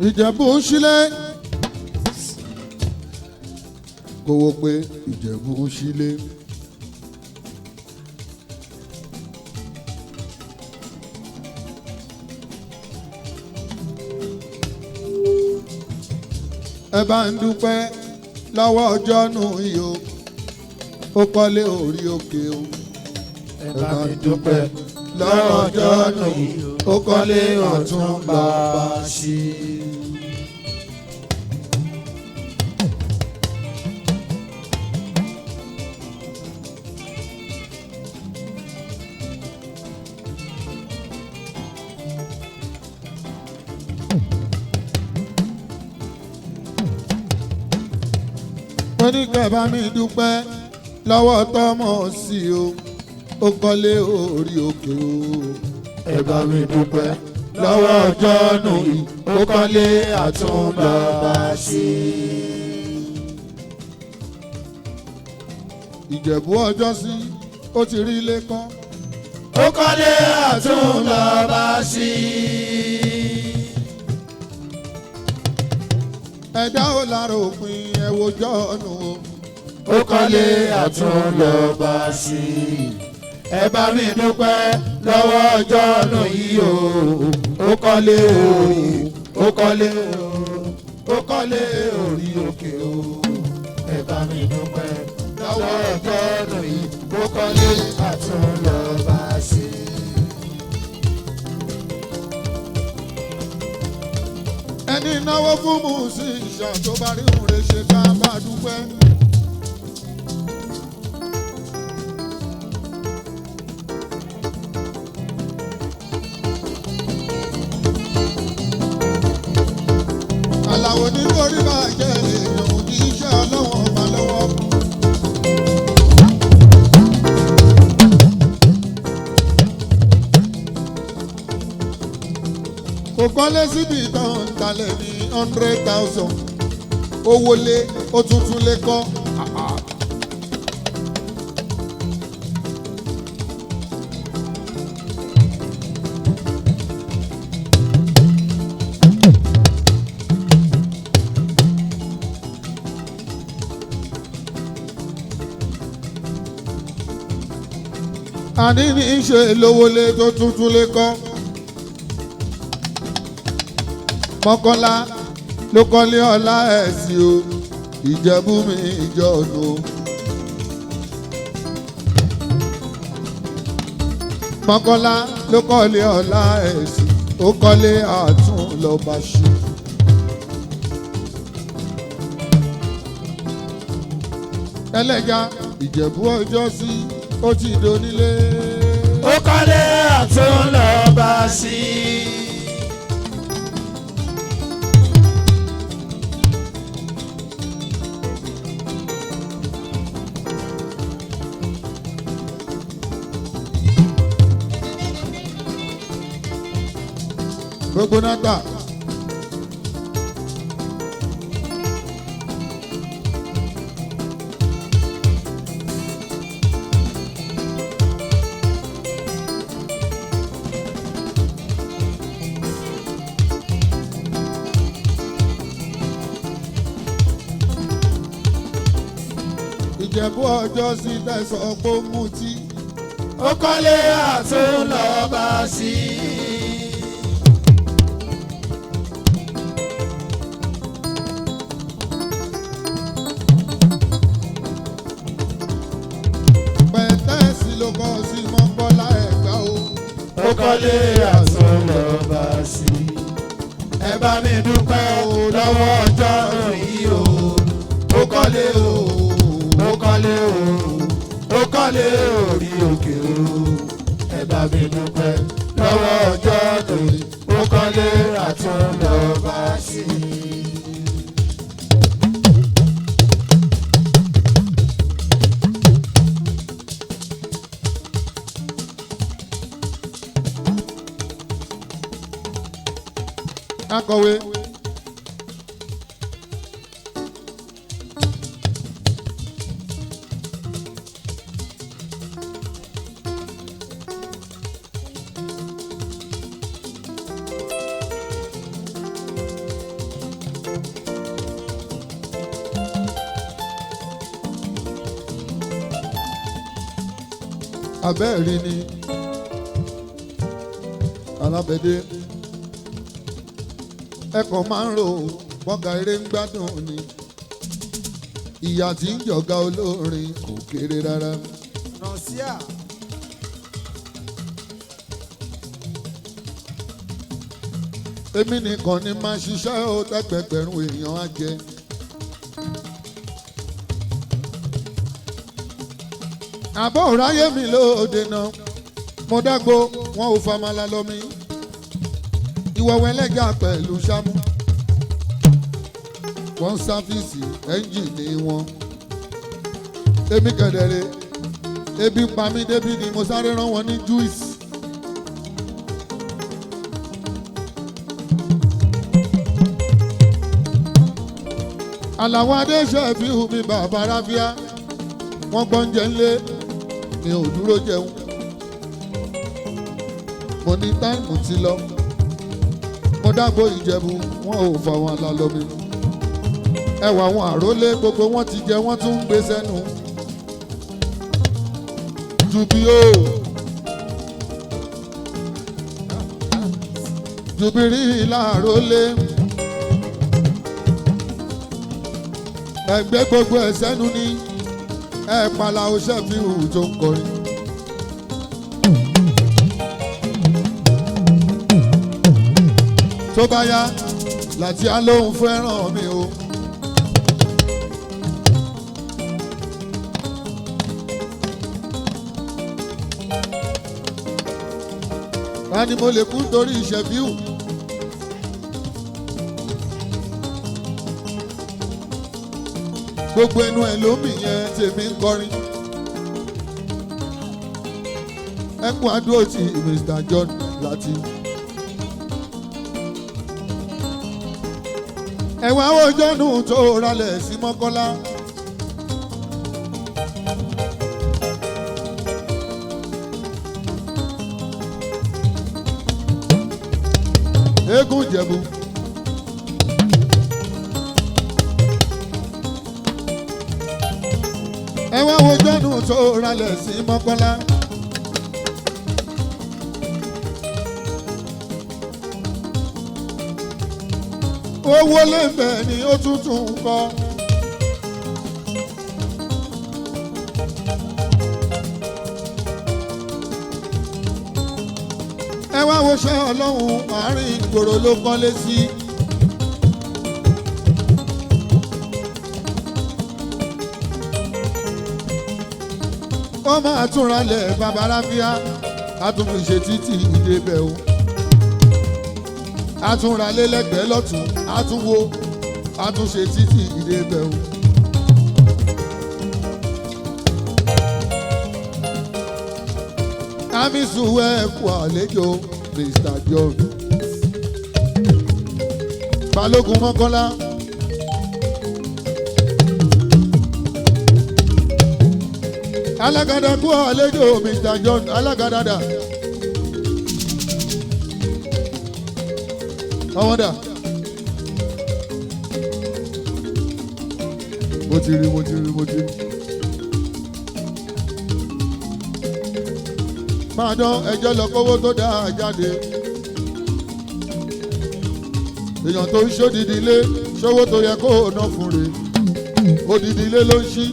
Ìjẹ̀bú ń sílẹ̀ kówó pé Ìjẹ̀bú ń sílẹ̀. Ẹ bá ń dúpẹ́ lọ́wọ́ ọjọ́ nù yìí o, ó kọ́lé orí òkè o. Ẹ bá mi dúpẹ́ lọ́wọ́ ọjọ́ nù yìí ó kọ́lé ọ̀tún bàbá sí i. Mo ní kẹ́ bá mi dúpẹ́ lọ́wọ́ tọ́mọ sí o, ó kọ́lé orí òkè o. Ẹ bá mi dúpẹ́ lọ́wọ́ ọjọ́ nù yìí ó kọ́lé ọ̀tún bàbá sí i. Ìjẹ̀bú ọjọ́ sí ó ti rí ilé kọ́, Ó kọ́lé ọ̀tún bàbá sí i. ẹ̀dá ò lára òpin ẹ̀wòjọ́ ọ̀nù o. Ó kọ́lé ọ̀tún bàbá sí i. Ẹ bá mi dúpẹ́ lọ́wọ́ ọjọ́ nù yìí o. Ó kọ́lé orí, ó kọ́lé orí, ó kọ́lé orí òkè o. Ẹ bá mi dúpẹ́ lọ́wọ́ ọjọ́ nù yìí ó kọ́lé ọ̀tún bàbá sí i. Ẹni náwó fún musician tó bá rí òun rè ṣe ká bá dúpẹ́. Àlàó nítorí bàjẹ́ èèyàn ò ní iṣẹ́ ọlọ́wọ́n ọba lọ́wọ́. Kò kọ́lé síbi ìtàn talẹ̀ ní 100,000. Owó lé ó tuntun lé kọ́. Àní ní í ṣe lówó lé tó tuntun lé kọ́. Mọ́kànlá ló kọ́lé ọlá ẹ̀sìn o, Ìjẹ̀bú mi ìjọ ọ̀nà o. Mọ́kànlá ló kọ́lé ọlá ẹ̀sìn, ó kọ́lé àtún lọ́ba ṣe. Ẹlẹ́ja Ìjẹ̀bú ọjọ́ sí ó ti donílé. Ó kọ́lé ọ̀tún lọ́ba sí i. Gbogbo náà gbà. Ìjẹ̀bú ọjọ́ sí tẹ̀sán pé ó mutí. Ó kọ́lé ọ̀tún lọ́ba sí i. Pẹ̀tẹ́ẹ̀sì ló kọ́ sí Mọ́kọ́lá Ẹ̀gbá o. Ó kọ́lé ọ̀tún lọ́ba sí i. Ẹ bá mi dúpẹ́ o lọ́wọ́ ọjọ́ yìí o. Ó kọ́lé o, ó kọ́lé o, ó kọ́lé orí òkè o. Ẹ bá mi dúpẹ́ lọ́wọ́ ọjọ́ yìí. Ó kọ́lé ọ̀tún lọ́ba sí i. Akọ̀wé. abẹ́ẹ̀rí ni alábẹ́dẹ́ ẹ̀kọ́ máa ń rò bọ́gà eré ń gbádùn ni ìyá tí ń jọ̀gá olórin kò kéré rárá. Nọ̀síà. èmi nìkan ni máa ṣiṣẹ́ ó tẹ́gbẹ̀gbẹ̀rún èèyàn á jẹ. àbọ̀ òráyé mi lóde náà mo dágbo wọn ò famala lọ mi ìwọ̀wọ̀ ẹlẹ́gà pẹ̀lú sámú wọ́n sáfíìsì ẹ́ńjìnì wọn. èmi kẹ̀dẹ̀rẹ̀ ebi pa mí débi ni mo sáré rán wọn ní juice. àlàwọ̀ adéṣẹ́ fi hù mí bàbá ráfíà wọ́n gbọ́njẹ ńlẹ̀ mi ò dúró jẹun mo ní táìmù ti lọ mo dágbo ìjẹ̀bú wọn ò fà wọn lálọ́ mi ẹwà wọn àrólé gbogbo wọn ti jẹ wọn tún ń gbé sẹ́nu jùbìrí làrólé ẹgbẹ́ gbogbo ẹ̀ sẹ́nu ní ẹ̀ pàlà oṣẹ́ fi hù tó ń kọrin. tó bá yá láti á lóhùn fẹ́ràn mi o. ta ni mo lè kú torí ìṣẹ́fíù. gbogbo ẹnu ẹ̀ ló mì yẹn tèmi ń kọrin. ẹkún adúró ti Mr. John láti. ẹ̀wọ̀n àwọn jọ́nù tó ralẹ̀ sí Mọ́kọ́lá. eégún Ìjẹ̀bú. ẹ̀wọ̀n àwọn jọ́nù tó ralẹ̀ sí Mọ́kọ́lá. owó lẹ́fẹ̀ ni ó tútù ń kọ́. ẹ wá wo ṣẹ́ ọlọ́run àárín ìgboro ló kọ́lé sí. ó máa túnra lẹ̀ bàbá ráfíà á tún fi ṣe títì ìdébẹ̀ o. àtúnra lélẹ́gbẹ̀ẹ́ lọ́tún àtúnwó àtúnṣe títí ìdébẹ̀ o. amisu ẹ̀kú àlejò Mr. John Balógun Mọ́kọ́lá. alágàdá kú àlejò Mr. John alágàdá. ọmọdà mo ti rí. máa dán ẹjọ́ lọ kówó tó dáa jáde. èèyàn tó ń ṣódìdí ilé ṣówó tó yẹ kó o ná fún re. odidi ilé ló ń ṣí.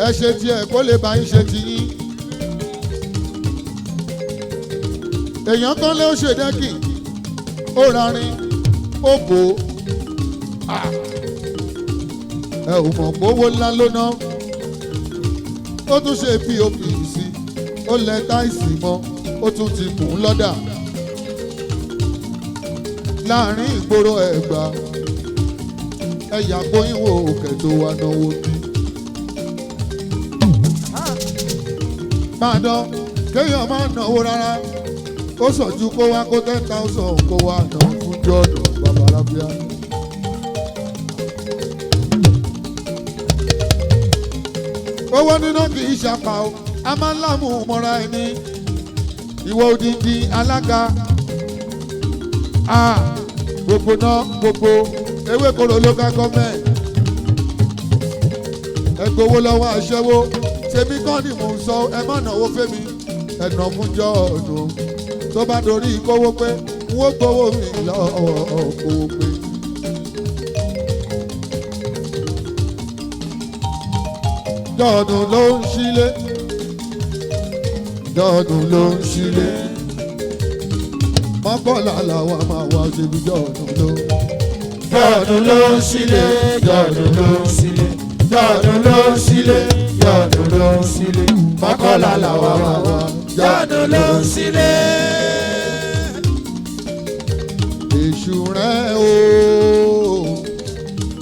ẹ ṣe tiẹ̀ kó lè bá yín ṣe tiyín. èèyàn kan lé ó ṣe dẹ́kì. ó rarin ó bò ó. ẹ ò mọ̀ pé owó ńlá ló ná. ó tún ṣe pop sí. ó lẹ táìsì mọ́ ó tún ti kùn ún lọ́dà. láàrin ìgboro Ẹ̀gbá ẹ̀yà gbóyìnwó òkè tó wà náwó bí. máa dán kéèyàn máa náwó rárá. ó sọ̀jú kó wá kó 10,000 kó wá ná fún jọ́ọ̀nù bàbá ráfíà. owó níná kì í ṣàpà o a máa ń láàmú mọ́ra ẹni. ìwọ odindi alága gbogbo náà gbogbo ewékoro local government. ẹ gbowó lọ́wọ́ aṣẹ́wó tèmi kọ́ ni mò ń sọ ẹ má náwó fẹ́mi ẹ̀nà fún jọ́ọ̀nù tó bá dorí kówó pé n ó gbowó mi lọ́wọ́ kówó pé. jọ́ọ̀nù ló ń ṣílé jọ́ọ̀nù ló ń ṣílé mọ́kànlá làwọn máa wá síbi jọ́ọ̀nù ló. jọ́ọ̀nù ló ń ṣílé jọ́ọ̀nù ló ń ṣílé jọ́ọ̀nù ló ń ṣílé jọ́ọ̀nù ló ń ṣílé mọ́kànlá làwọn máa wá jọ́ọ̀nù ló ń ṣílé. èṣù rẹ̀ o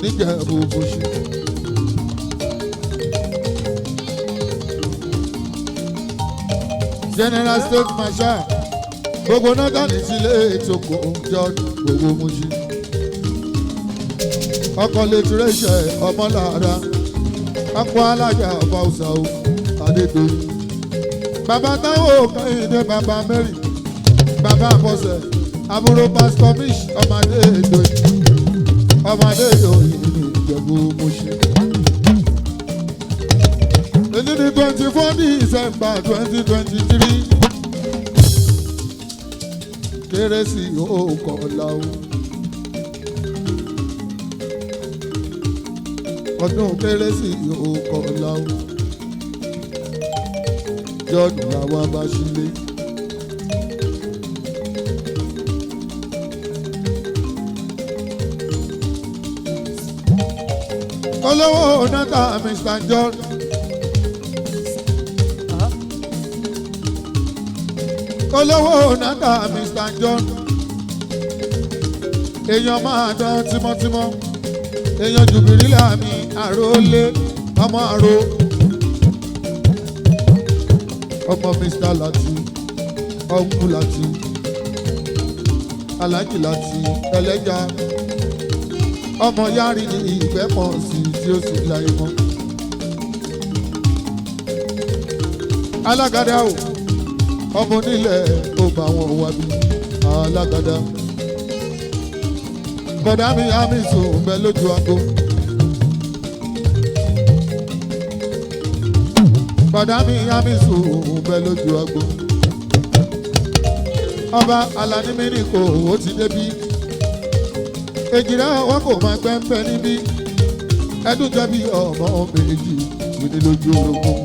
níjẹ̀bú bóṣù. General State Marshal gbogbo náà ní sílé ètò kò jọ gbogbo Mùṣí. ọkọ̀ lẹ́tírẹ́sẹ̀ ọmọlára akọ alájà ọba ọ̀sàwò adédọ̀yìn. bàbá táwọn kẹ́hìndé bàbá mary bàbá àbọ̀sẹ̀ àbúrò pásítọ̀ mish ọmọdé ìdòyìn ọmọdé ìdòyìn ní ìjẹ̀bú Mùṣí. èyí ni 24 December 2023 kérésì òkọ̀ọ̀la o. ọdún kérésì òkọ̀ọ̀la o. jọ́ọ̀nù làwọn bá sílé. olówó onátà Mr. John. olówó onátà Mr. John. èèyàn máa dán tímọ́tímọ́. èèyàn jùbìrìlà mi àrólé ọmọ àró. ọmọ Mr. Lati ọ̀nkú Lati Alájì Lati ẹlẹ́jà. ọmọ yáàrí ní ìgbẹ́ pọ̀ sí tí ó sì láyé mọ́. alágàdá o ọmọ onílẹ̀ ó bá wọn wá bí alágàdá. bọ̀dá mi Hamisu bẹ lójú ago. bọ̀dá mi Hamisu bẹ lójú ago. ọba Alani Mírìkò ó ti débí. èjìrẹ́ wọn kò máa gbẹ́ńpẹ́ níbí. ẹdún jẹ́ bí ọmọ méjì wíní lójú orogún.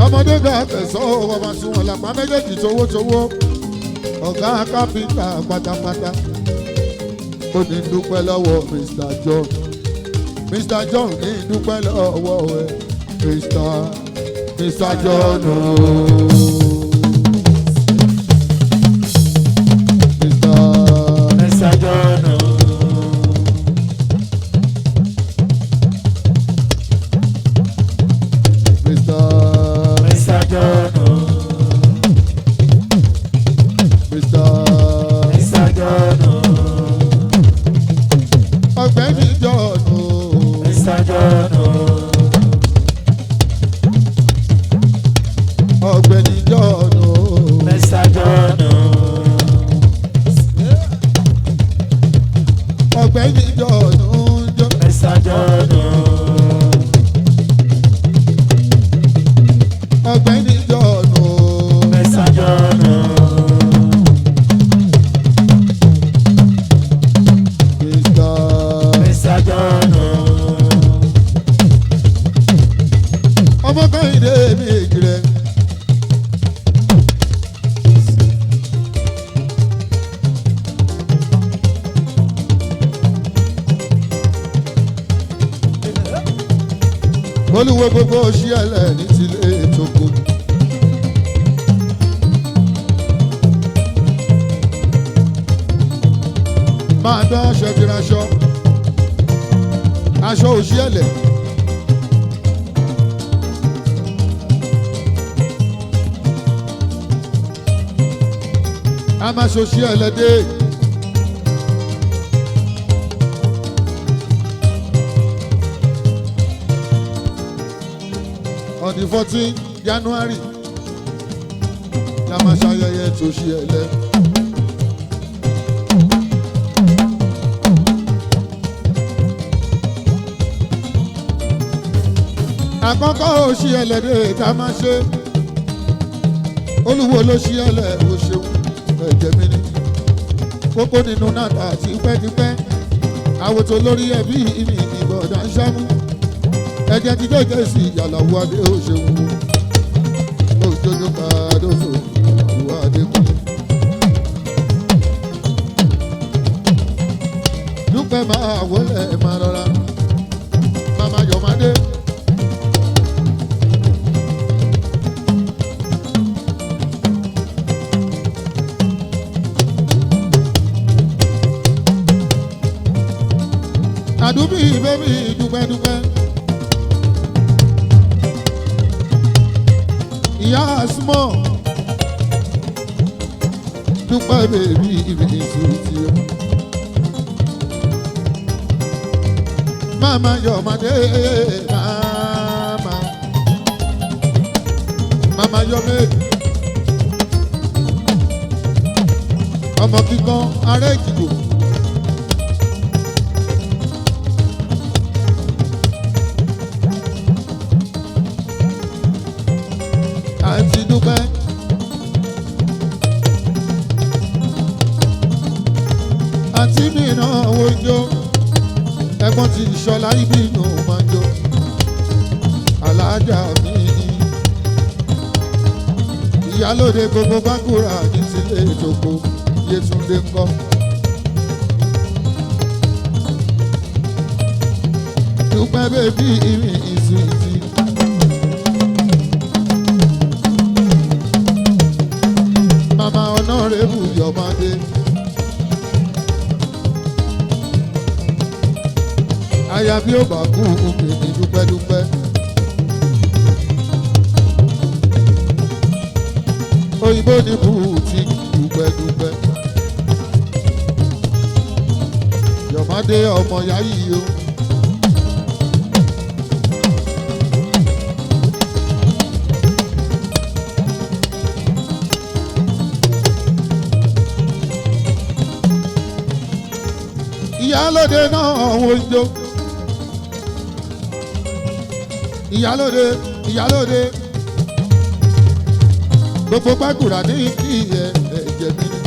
ọmọdé gba kẹsàn-án ọmọ tí wọn làpá méjèèjì towótowó. ọ̀gá kápẹ́ńtà pátápátá. ó ní dúpẹ́ lọ́wọ́ Mr. John. Mr. John ní dúpẹ́ lọ́wọ́ ẹ̀ Mr. John ooo. Ọ̀gbẹ́ni John o. Mr. John o. Ọ̀gbẹ́ni John o. Mr. John o. Ọ̀gbẹ́ni John o. Mr. John o. Ọ̀gbẹ́ni John o. Mr. John o. Mr. John o. ọmọ Kẹ́hìndé mi èjì rẹ̀. olúwo gbogbo ṣí ẹlẹ́ ní tilé ètòkò. máa dán aṣọ ìdíraṣọ aṣọ òṣì ẹlẹ́. a máa ṣòṣì ẹlẹ́dẹ́. on the 14th January la máa ṣayẹyẹ tòṣì ẹlẹ́. àkọ́kọ́ òṣì ẹlẹ́dẹ̀ tá a máa ṣe olúwo ló ṣí ẹlẹ́ òṣèlú ẹ̀jẹ̀ mi ni kókó nínú nàdà tipẹ́tipẹ́ àwòtò lórí ẹbí mi ìbọ̀dà ń ṣámú ẹ̀jẹ̀ ti jẹ́jẹ́ sí ìyàlàwọ̀ adé òṣèlú lójoojó kàdóso ìyàlàwọ̀ adé kúlẹ̀. dúpẹ́ máa wọlé máa rọra màmá yọ̀mádé. àdúbí bẹ́bí dúpẹ́dúpẹ́ ìyá àsùnmọ̀ dúpẹ́ bẹ́bí ibi ìsúrùtì o mama yọ̀mádé mama yọ̀mé ọmọ kíkan ará Èjìgbò. àti dúpẹ́ àti mìíràn owó jó ẹ̀gbọ́n ti ìṣọ̀lá ibi inú máa jó alájà mi ìyálóde gbogbo bákúrà ní tilé ìtòkò Yétúndé ńkọ́. dúpẹ́ bèbí ìrìn ìsúìtì. Mama Honorable Yomade aya bí ó bá kú òkè ní dúpẹ́dúpẹ́ òyìnbó ní bùtì dúpẹ́dúpẹ́ Yomade ọmọ yáyí o. ìyálóde náà wo jó ìyálóde gbogbo gbàgùrà ní kí ẹ̀jẹ̀ mi ni.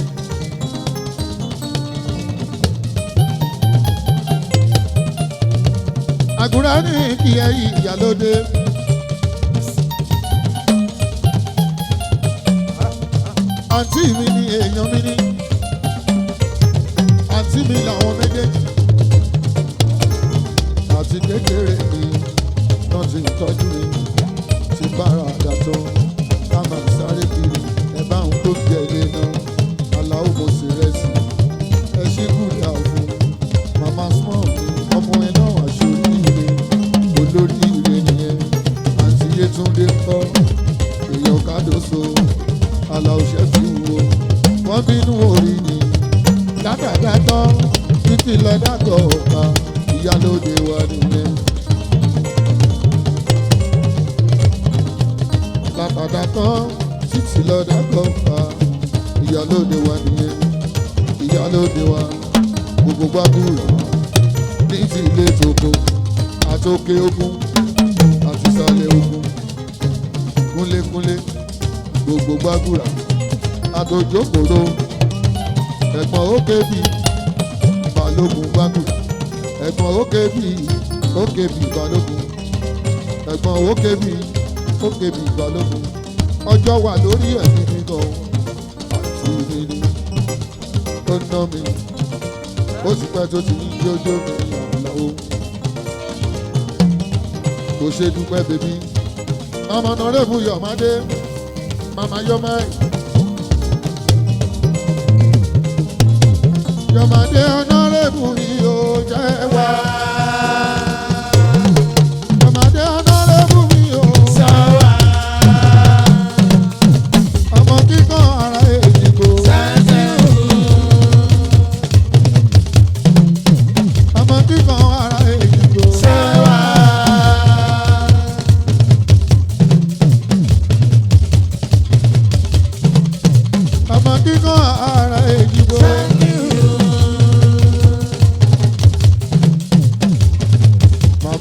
àgùrà ní kí ẹ ìyálóde. àǹtí mi ni èèyàn mi ni àǹtí mi làwọn méjèèjì àti kékeré mi náà ti tọ́jú mi ti bára àdàtọ̀ ká máa sáré kiri ẹ bá ń tó gẹ̀lé náà aláwọ̀ mo sì rẹ̀ sí ẹ ṣí gúdà fún màmá small mi ọmọ ẹ náà aṣọ oríire olóríire nìyẹn àǹtí Yétúndé ńkọ́ èèyàn kádóso aláwọ̀ ṣẹ́fì wo wọ́n bínú orí ni dádàdátọ́ títí lọ dàgọ̀ ọ̀ka ìyálóde wa nìyẹn. dádàdátọ́ títí lọ dàgọ̀ ọ̀ka ìyálóde wa nìyẹn. ìyálóde wa gbogbo gbàgùrà ní ti ilé tòkó àtòkè ogun àti ìsàlẹ̀ ogun kúnlékúnlé gbogbo gbàgùrà àtòjókòrò. ẹ̀gbọ́n òkè bí balógun gbàgùrà ẹ̀gbọ́n òkè bí balógun ẹ̀gbọ́n òkè bí balógun ọjọ́ wà lórí ẹ̀mí mi gan àti mi ni ó ná mi ó ti pẹ́ tó ti ní jójó mi àlọ́ o kò ṣe dúpẹ́ bèbí ọmọ Honorable Yomade mama Yomade. Yomade Honorable yóò jẹ́ wá. Yomade Honorable yóò sọ wá. ọmọ kíkan ara Èjìgbò. ọmọ kíkan ara Èjìgbò. ọmọ kíkan ara Èjìgbò.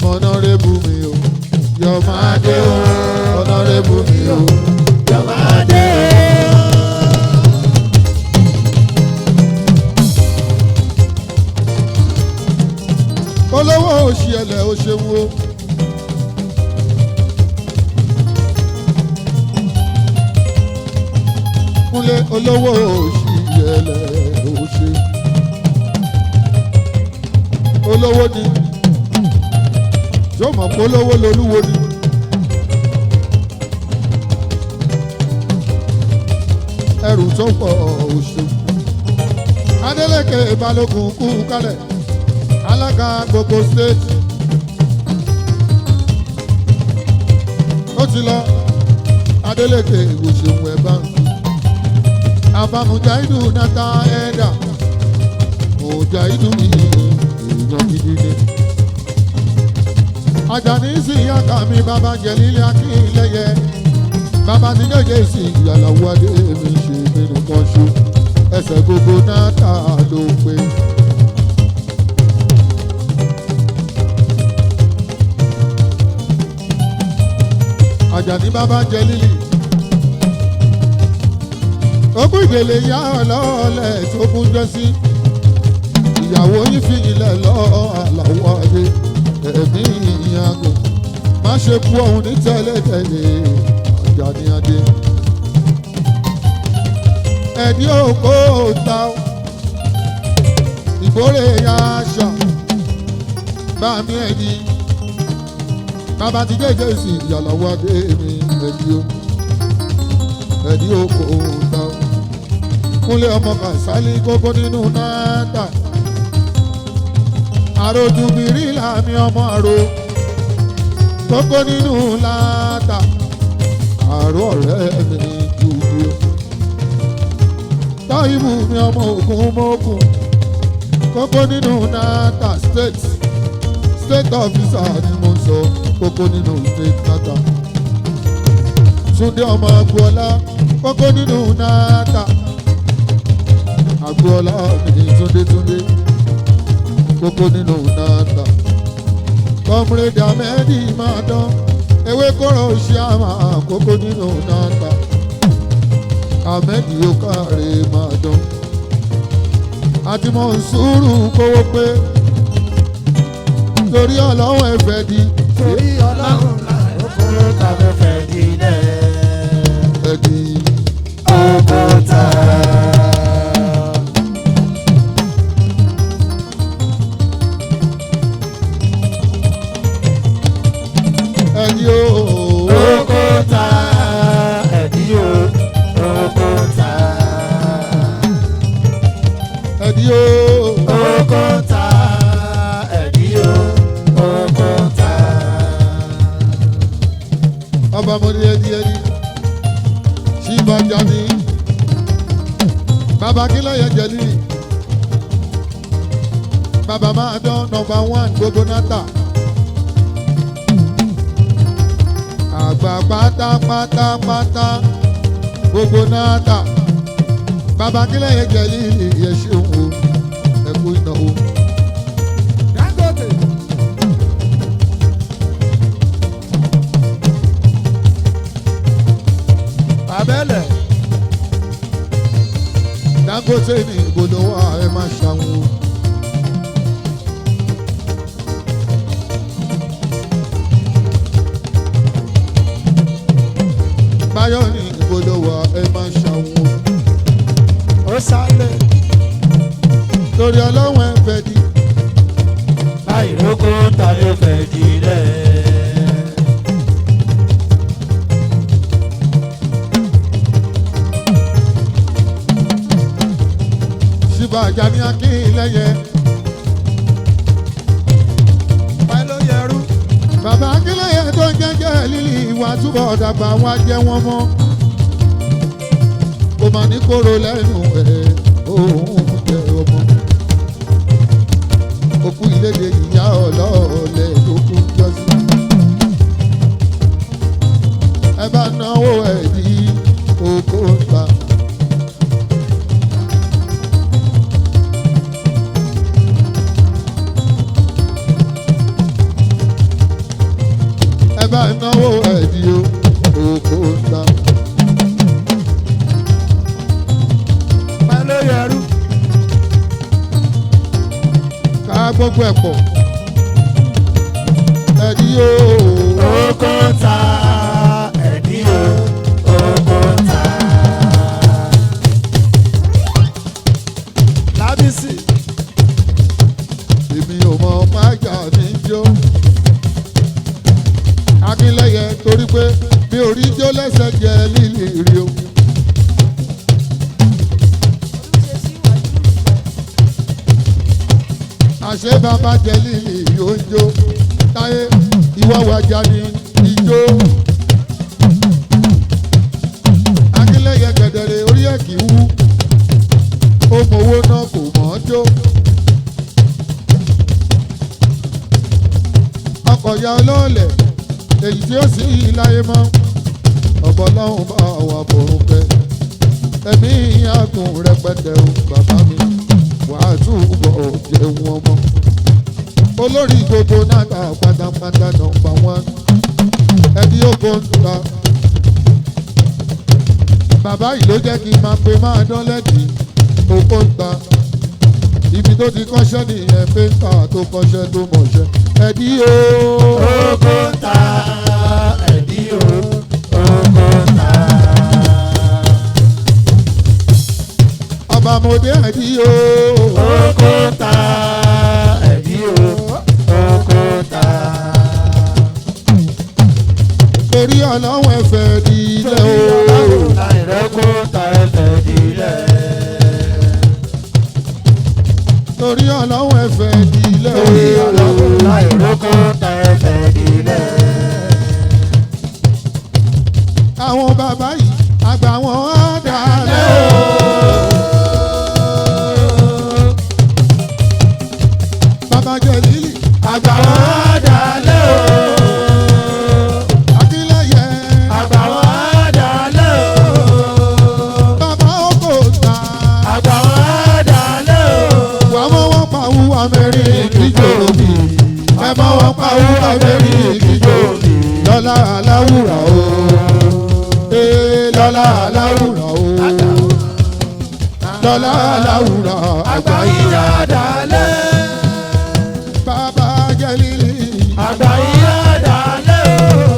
Honorable mi o, máa dé o ọ̀nàrẹ́bù mi o yọ máa dé olówó òṣì ẹlẹ ó ṣeun o. Kúnlé olówó òṣì ẹlẹ ó ṣe olówó ni yóò mọ̀ pé olówó lolúwo ni. ẹrù tó pọ̀ òṣù Adélékè Balógun kú kálẹ̀ alága gbogbo state ó ti lọ Adélékè òṣèwọ̀n ẹ̀bá àbámujáìdù nàta ẹ̀dà òjáìdù ní èèyàn gidi ni. Àjàní sí ìyáka mi bàbá Jẹ̀lílì Akínlẹ́yẹ bàbá ti jẹ́jẹ́ sí ìyàlàwó adé mi ṣe nínú kan ṣó ẹsẹ̀ gbogbo nàta ló pé. Àjàní bàbá Jẹ̀lílì ogún ìdèlè yá ọlọ́ọ̀lẹ̀ tó kún jọ sí ìyàwó yín fi ilẹ̀ lọ àlàwọ̀ adé ẹ̀mí ìyàgò má ṣe kú ọ̀hún ní tẹ́lẹ̀tẹ́lẹ̀ Àjàní adé ẹ̀dí òkò ta ìgbórè ya àṣà bá mi ẹ̀dí bàbá ti jẹ́jẹ́ sí ìyàlàwọ̀ adé mi ẹ̀dí òkò ta Kúnlé ọmọ Kàsálí gbogbo nínú náà àròjùbìrí làmì ọmọ àrò gbogbo nínú láta àrò ọ̀rẹ́ mi jùlọ Táíwù mi ọmọ Ògún mọ́kùn gbogbo nínú náà state officer ni mo sọ gbogbo nínú state náà Túndé ọmọ Agboola gbogbo nínú náà Agboola mi Túndé gbogbo nínú náà Comrade Ahmed máa dán ewé kọ́rọ̀ ṣe àmà gbogbo nínú náà Ahmed yóò káre máa dán àti mọ̀ sùúrù kówó pé torí ọlọ́run ẹ̀fẹ̀ di torí ọlọ́run òkúrò tàbí fẹ́ di lẹ̀ ẹ̀dí òkúta. ẹ̀dí o òkúta ẹ̀dí o òkúta ẹ̀dí o òkúta ẹ̀dí o òkúta. ọba mo ní ẹ̀dí ṣìbàjá ni bàbá Akínlẹ́yẹ Jẹ̀lílì bàbá máa dán #1 gbogbo náà àgbà pátápátápátá gbogbo náà bàbá Akínlẹ́yẹ Jẹ̀lílì yẹ ṣeun o ẹkú ìnáwó. Dangote. Abẹ́lẹ̀. Dangote ní ìbòdò wa ẹ máa ṣàwọn o. Báyọ̀ ní ìbòdò wa ẹ máa ṣàwọn o. Ó sálẹ̀. Torí ọlọ́wọ́n ẹ fẹ́ di. Láì lóko ta ló fẹ́ di lẹ̀. Ṣìbàjá ní Akínlẹ́yẹ. Bàbá Akínlẹ́yẹ tó ń jẹ́jẹ́ lílì ìwà túbọ̀ dàgbà wá jẹ́ wọ́n mọ́. Kò mà ní kóró lẹ́nu ẹ̀ òun jẹ́ ọmọ. Òkú ìlédè ìyá ọlọ́ọ̀lẹ̀ tó kú jọ́sí. Ẹ bá náwó ẹ̀ ní oko ńlá. Ẹ bá náwó gbogbo ẹ̀ pọ̀ ẹ̀dí o. oko ta ẹ̀dí o oko ta. Lábísí. Èmi ò mọ májà ní jó Akínlẹ́yẹ torí pé mi ò rí jó lẹ́sẹ̀ jẹ lílì rí o. Àṣé bàbá jẹ lílì yóò ń jó táyé ìwọ wájà ní ijó. Akínlẹ́yẹ gẹ̀dẹ̀rẹ̀ orí ẹ̀ kì í wú ó mowó náà kò mọ̀ ọ́ jó. Ọkọ̀ ya olóòlẹ̀ èyí tí ó sì yí láyé mọ́ ọ̀bọ̀ lọ́hùn bá wà bọ̀rùn kẹ́ ẹ̀mí àgùn rẹpẹtẹ o bàbá mi wàá túbọ̀ jẹun ọmọ olórí gbogbo náà pátápátá nọ́mbà 1 ẹbí ògbó ń ta bàbá yìí ló jẹ́ kí n máa pe máa dán lẹ́dí ògbó ń ta ibi tó ti kọ́ṣẹ́ nìyẹn pẹ́ńtà tó kọ́ṣẹ́ tó mọ̀ṣẹ́ ẹ̀dí o. oko ta ẹ̀dí o oko ta. Ọba mòdé ẹ̀dí o. oko ta ẹ̀dí o oko ta. Torí ọlọ́run ẹ̀fẹ̀ dílé o. Ọlọ́run àìrẹ́kó ta ẹ̀fẹ̀ dílé. Torí ọlọ́run ẹ̀fẹ̀ dílé o. Torí Ọlọ́run àìrẹ́kó ta ẹ̀fẹ̀ dílé. Àwọn bàbá yìí àgbà wọn á dalẹ̀ o. Bàbá jẹ lílì Àgbà wọn á dalẹ̀ o. Akínlẹ́yẹ Àgbà wọn á dalẹ̀ o. bàbá oko ta. Àgbà wọn á dalẹ̀ o. Wà mọ́ wọn pa wú Amẹ́ríkì jòbí. Ẹ mọ́ wọn pa wú Amẹ́ríkì jòbí. Lọ́lá aláwùrà o. Lọ́lá aláwùrà o. Lọ́lá aláwùrà Àgbà yìí á dalẹ̀. bàbá jẹ lílì. Àgbà yìí á dalẹ̀ o.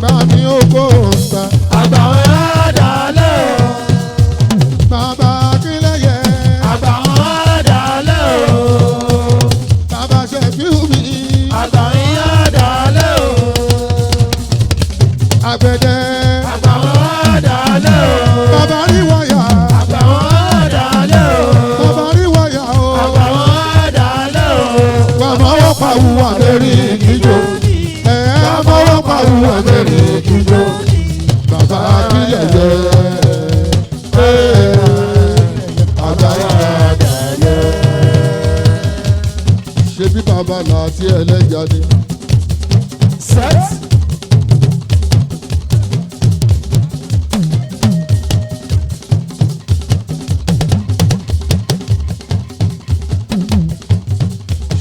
Bàmí oko ta. Àgbà wọn á dalẹ̀ o. Bàbá Akínlẹ́yẹ. Àgbà wọn á dalẹ̀ o. Bàbá Ṣẹ̀fíù mi. Àgbà yìí á dalẹ̀ o. Àgbẹ̀dẹ. Àgbà wọn á dalẹ̀ o. Bàbá rí wáyà. Àgbà wọn á dalẹ̀ o. Bàbá rí wáyà o. Àgbà wọn á dalẹ̀ o. Wà mọ́ wọn pa wú Amẹ́ríkì jòbí. Mọ́ wọn pa wú Amẹ́ríkì jòbí. Bàbá Akínlẹ́yẹ. Àgbáyé dalẹ̀. ṣe bí bàbá làtí ẹlẹ́jà ni. Set.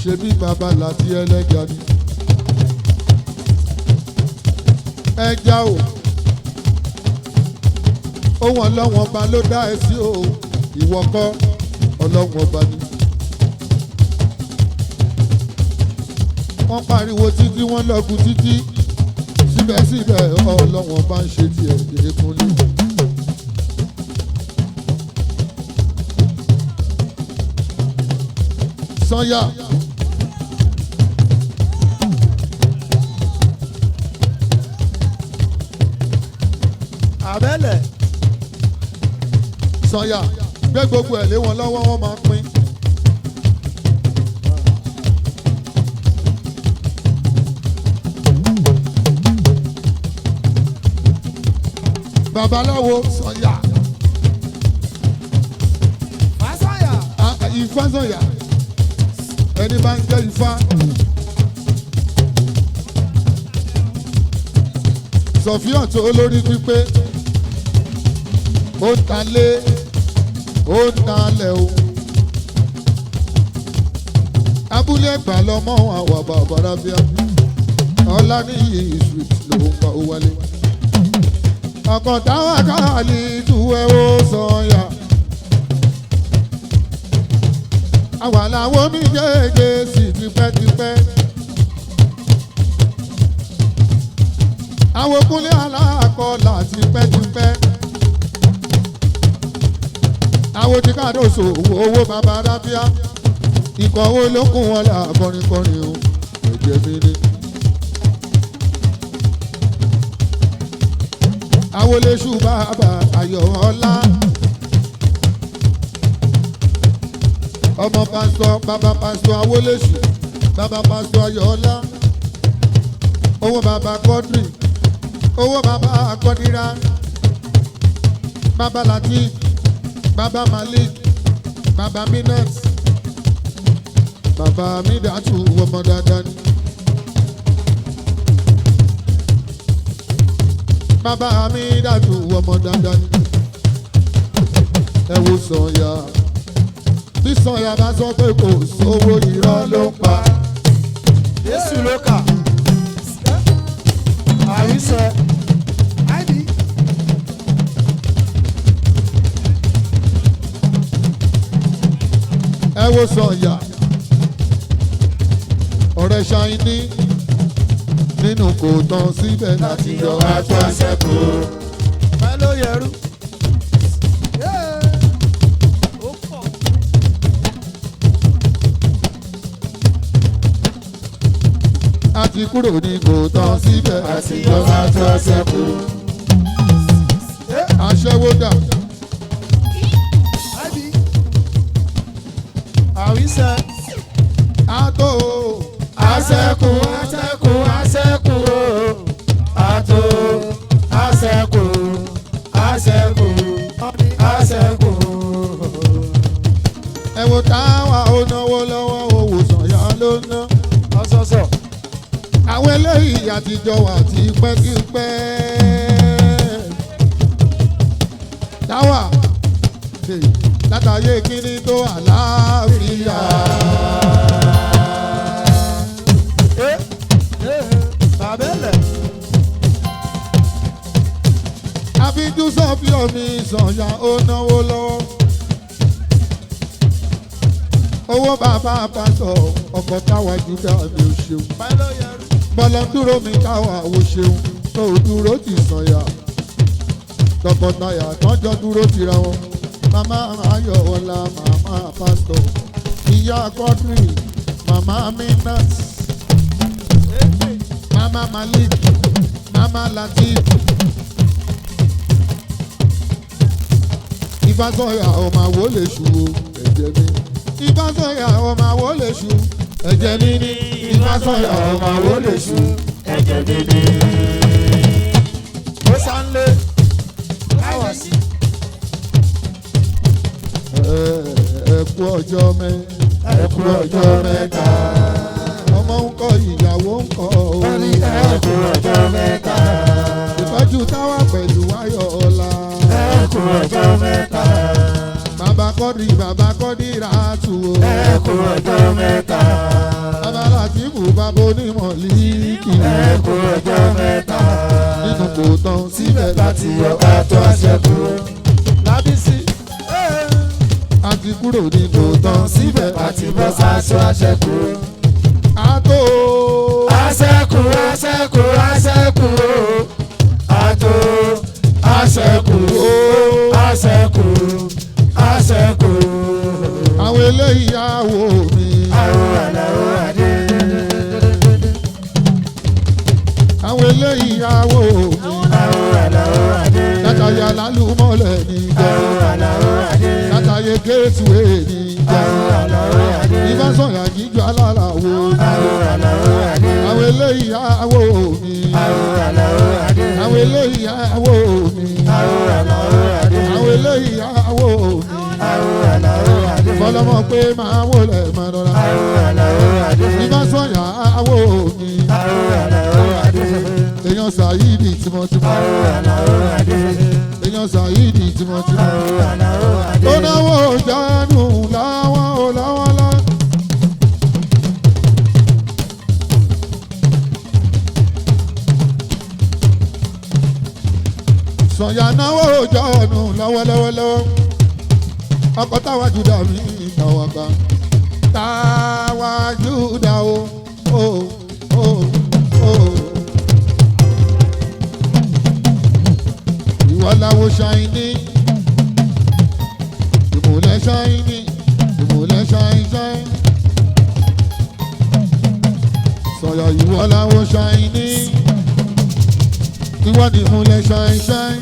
Ṣe bí bàbá làtí ẹlẹ́jà ni. Ẹja o ohun ọlọ́wọ́n ọba ló dá ẹ sí o ìwọ kọ́ ọlọ́wọ́n ọba ni. Wọ́n pariwo títí wọ́n lọ́gùn títí síbẹ̀síbẹ̀ ọlọ́wọ́n ọba ń ṣe tiẹ̀ déékúnlé. Sanya. Abẹ́lẹ̀. Sanya gbé gbogbo ẹ̀ lé wọn lọ́wọ́ wọn máa pín. Babaláwo Sanya. Fásọ̀yà. Ifá Sanya ẹni bá ń jẹ́ Ifá. Sọ̀fíàn tó lórí pípé ó ń talé ó ń talẹ̀ o. Abúlé Ẹ̀gbá lọmọ àwọn bàbára bíi ọlá ní street ló ń pa ó wálé. Ọkọ̀ táwọn káàlì ìdúwẹ́ ó Sanya. àwa làwọn méjèèjì sì tipẹ́tipẹ́. àwọn kúnlé aláàkọlà tipẹ́tipẹ́. àwọn tí kàdóso owó bàbá rábíà. ikọ̀ owó ló kún wọn là kọrinkọrin o ẹ̀jẹ̀ mi ni. àwọn olóṣù bàbá ayọ̀ ọlá. ọmọ pásítọ̀ bàbá pásítọ̀ awolésù bàbá pásítọ̀ ayọ̀ọ́lá owó bàbá kọ́dírì owó bàbá kọ́dírà bàbá latif bàbá malik bàbá minat bàbá midatu ọmọ dáadáa ni bàbá midatu ọmọ dáadáa ni ẹ wo Sànyà. Bí Sànyà bá sọ pé kò sówó irọ́ ló ń pa. Jésù ló kà. Àrísẹ́. Ẹ wo Sànyà. Ọ̀rẹ́ ṣáínì nínú kò tán síbẹ̀ láti yọ aṣọ àṣẹ́kù. Báyọ̀ ló yẹrú. Àti kúrò ní kò tán síbẹ̀ àti yọ aṣọ àṣẹ́kù. Aṣẹ́wó dà. Àrísẹ́. Àtò Àṣẹ́kù àṣẹ́kù àṣẹ́kù àtò àṣẹ́kù àṣẹ́kù àṣẹ́kù. ẹ wo táwa ó náwó lọ́wọ́ owó Sànyà ló ná. Ọ̀sọ̀ọ̀sọ̀. Àwọn eléyìí àtijọ́ wà tí pẹ́kípẹ́. Táwa látàyè kíní tó àlàáfíà. Bàbélẹ̀. Àbíjú sọ́fì omi Sànyà ó náwó lọ́wọ́. Owó bàbá pásọ̀ ọkọ̀ táwa júdà mi ò ṣeun. Báyọ̀ ló yẹrú. Bọ́lá dúró mi táwa ò ṣeun. Tó o dúró ti Sànyà. Tọkọtaya tọ́jọ́ dúró tira wọn. Màmá Ayọ̀ọ́lá màmá pásítọ̀. Ìyá Kọ́dírì màmá Minat. Màmá Malik màmá Latif. Ifá Sànyà ọmọ àwo lè ṣù o ẹ̀jẹ̀ mi. Ifá Sànyà ọmọ àwo lè ṣù ẹ̀jẹ̀ mi ní. Ifá Sànyà ọmọ àwo lè ṣù ẹ̀jẹ̀ mi ní. Ó sánlé. Káwọ̀sì. Ẹ kú ọjọ́ mẹ́ta. Ẹ kú ọjọ́ mẹ́ta. Ọmọ ń kọ́ ìyàwó ń kọ́ o. Ẹ kú ọjọ́ mẹ́ta. Ìtọ́jú táwa pẹ̀lú Ayọ̀ọ́lá. Ẹ kú ọjọ́ mẹ́ta. Bàbá Kọ́dírì rà tù o. Ẹ kú ọjọ́ mẹ́ta. Bàbá Látìfù bàbá onímọ̀lìkì. Ẹ kú ọjọ́ mẹ́ta. Nínú kò tán síbẹ̀ Láti yọ àtọ̀ àṣẹ́kù. Lábísí. àti kúrò ní kò tán síbẹ̀ Àti bọ́ sáṣọ àṣẹ́kù. àtò. Àṣẹ́kù àṣẹ́kù àṣẹ́kù. Àtò àṣẹ́kù. Àṣẹ́kù àṣẹ́kù. Àwọn eléyìí àwò mi. Àwọn àlàó àdé. Àwọn eléyìí àwò mi. Àwọn àlàó àdé. Látàyè alálùmọ́lẹ̀ ní jẹ́. Àwọn àlàó àdé. Látàyè géètùwé ní jẹ́. Àwọn àlàó àdé. Ifá Sànyà jíjọ alálàwo. Àwọn àlàó àdé. Àwọn eléyìí àwò mi. Àwọn àlàó àdé. Àwọn eléyìí àwò mi. Àwọn àlàó àdé. Àwọn eléyìí àwò mi. Àwọn àlàó àdé. Fọlọ́mọ pé máa wọlé máa rọra. Àwọn àlàó àdé. Ifá Sànyà àwò mi. Àwọn àlàó àdé. Èèyàn Sàyídì tímọ́tímọ́. Àwọn àlàó àdé. Èèyàn Sàyídì tímọ́tímọ́. Àwọn àlàó àdé. Ó náwó jánu láwọn ò láwọn lá. Sànyà náwó jánu lọ́wọ́lọ́wọ́lọ́wọ́. Ọkọ̀ táwa jùdà mí ìtàwà gbà. táwa Júdà o. Ìwọ làwọn ṣáínì, ìmùlẹ̀ ṣáínì, ìmùlẹ̀ ṣáínṣáín. Sọ̀yọ̀ ìwọ làwọn ṣáínì, ìwọ ni ìmùlẹ̀ ṣáínṣáín.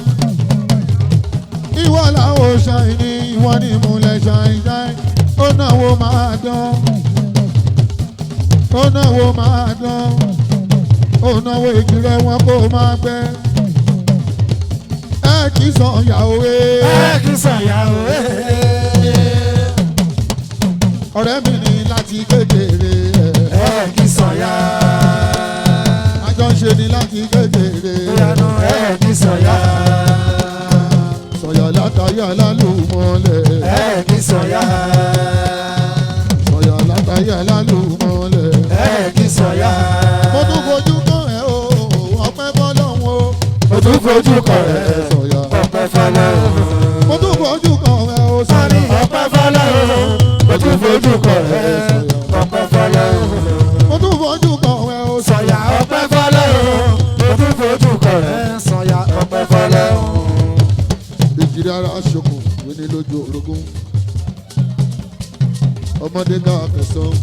Ìwọ làwọn ṣáínì, ìwọ ni ìmùlẹ̀ ṣáínṣáín. Ó náwó máa dán, ó náwó máa dán, ó náwó ìjìrẹ́ wọn kó máa gbẹ. Ẹ kì í sàn yàwó ẹ. Ẹ kì í sàn yàwó ẹ. Ọ̀rẹ́ mi ní láti kékeré. Ẹ kì í sàn yá. Àjọ ń ṣe ní láti kékeré. Ìyanu ẹ kì í sàn yá. Sọ̀yà látàyà lálùmọ́lẹ̀. Ẹ kì í sàn yá. Sọ̀yà látàyà lálùmọ́lẹ̀. Ẹ kì í sàn yá. Mo tún fojú kàn ẹ́ o, ọpẹ́ fọ́lọ́run o. Mo tún fojú kàn ẹ́. Sọ̀yà. Ọpẹ́ fọ́lọ́run. Mo tún fojú kàn ẹ́ o. Sọ́ni ọpẹ́ fọ́lọ́run. Mo tún fojú kàn ẹ́. Ọpẹ́ fọ́lọ́run. Mo tún fojú kàn ẹ́ o. Sọ̀yà ọpẹ́ fọ́lọ́run. Mo tún fojú kàn ẹ́. Sọ̀yà ọpẹ́ fọ́lọ́run. Èjì rárá ṣokùn wíní lójú orogún. Ọmọdé ká kẹsàn-án.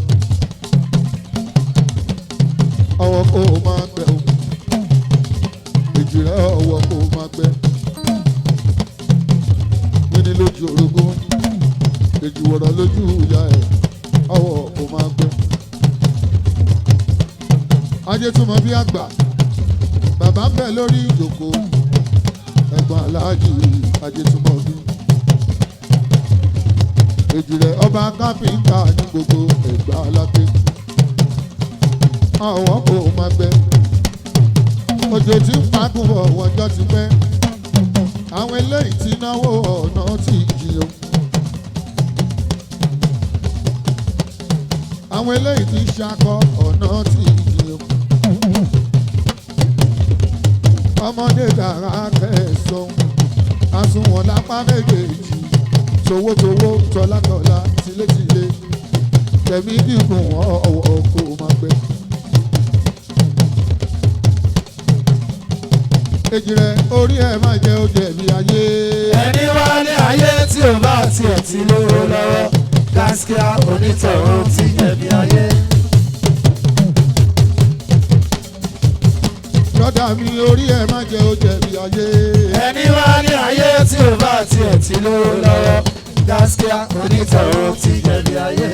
Ọwọ́ kó o máa gbẹ o. Èjì rẹ̀ ọwọ́ kó o máa gbẹ. Wíní lójú orogún. Èjì wọ̀rọ̀ lójú ìyá ẹ̀. Ọwọ́ kó o máa gbẹ. Ajé túmọ̀ bí àgbà. Bàbá ń bẹ lórí ìjókòó. Ẹ̀gbọ́n aláàjì Ajé túmọ̀ bí. Èjì rẹ̀ ọba kápẹ́ńtà ní gbogbo Ẹ̀gbá alápẹ́. Àwọn kò máa gbẹ. Òjò tí ń pagùn bọ̀ wọ́jọ́ ti pẹ́. Àwọn eléyìí ti náwó ọ̀nà tí jì o. Àwọn eléyìí ti ṣakọ ọ̀nà tí jì o. Ọmọdé dára kẹsàn-án. Àsùnwọ̀n lápá méjèèjì. Towótowó tọ́látọ́lá tilétilé. Tẹ̀mí dìgún ọ̀wọ̀ kò máa gbẹ. Èjì rẹ̀ orí ẹ̀ máa jẹ́ oúnjẹ mi ayé. Ẹni wálé ayé tí ò bá tiẹ̀ ti lówó lọ́wọ́. Gáskíá onítọ̀hún ti jẹ̀bi ayé. Brọ́dà mi orí ẹ̀ máa jẹ́ oúnjẹ mi ayé. Ẹni wálé ayé tí ò bá tiẹ̀ ti lówó lọ́wọ́. Gáskíá onítọ̀hún ti jẹ̀bi ayé.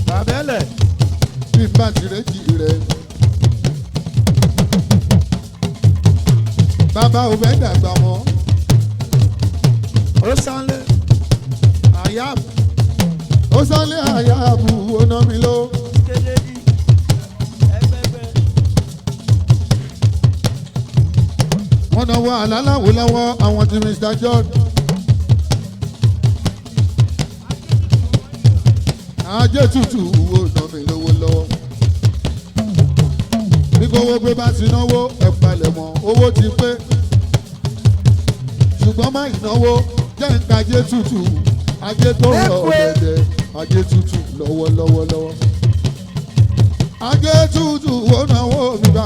Bàbẹ́lẹ̀. Bí n bá tirẹ̀jì rẹ̀. Bàbá ò fẹ́ dàgbà mọ́. Ó sánlé. Àyàbù. Ó sálé àyàbù ó ná mi ló. Wọ́n náwó àlálàwò lọ́wọ́ àwọn ti Mr. John. Ajé tutù wo ná mi lówó lọ́wọ́. Bí kò wó pé bá ti náwó ẹ̀ palẹ̀ mọ́ owó ti pé. Ṣùgbọ́n má ìnáwó jẹ́ nǹkan ajé tutù. Ajé tó rọ̀ ọ̀gẹ̀dẹ̀. Ajé tutù lọ́wọ́lọ́wọ́. Ajé tutù wo náwó mi bá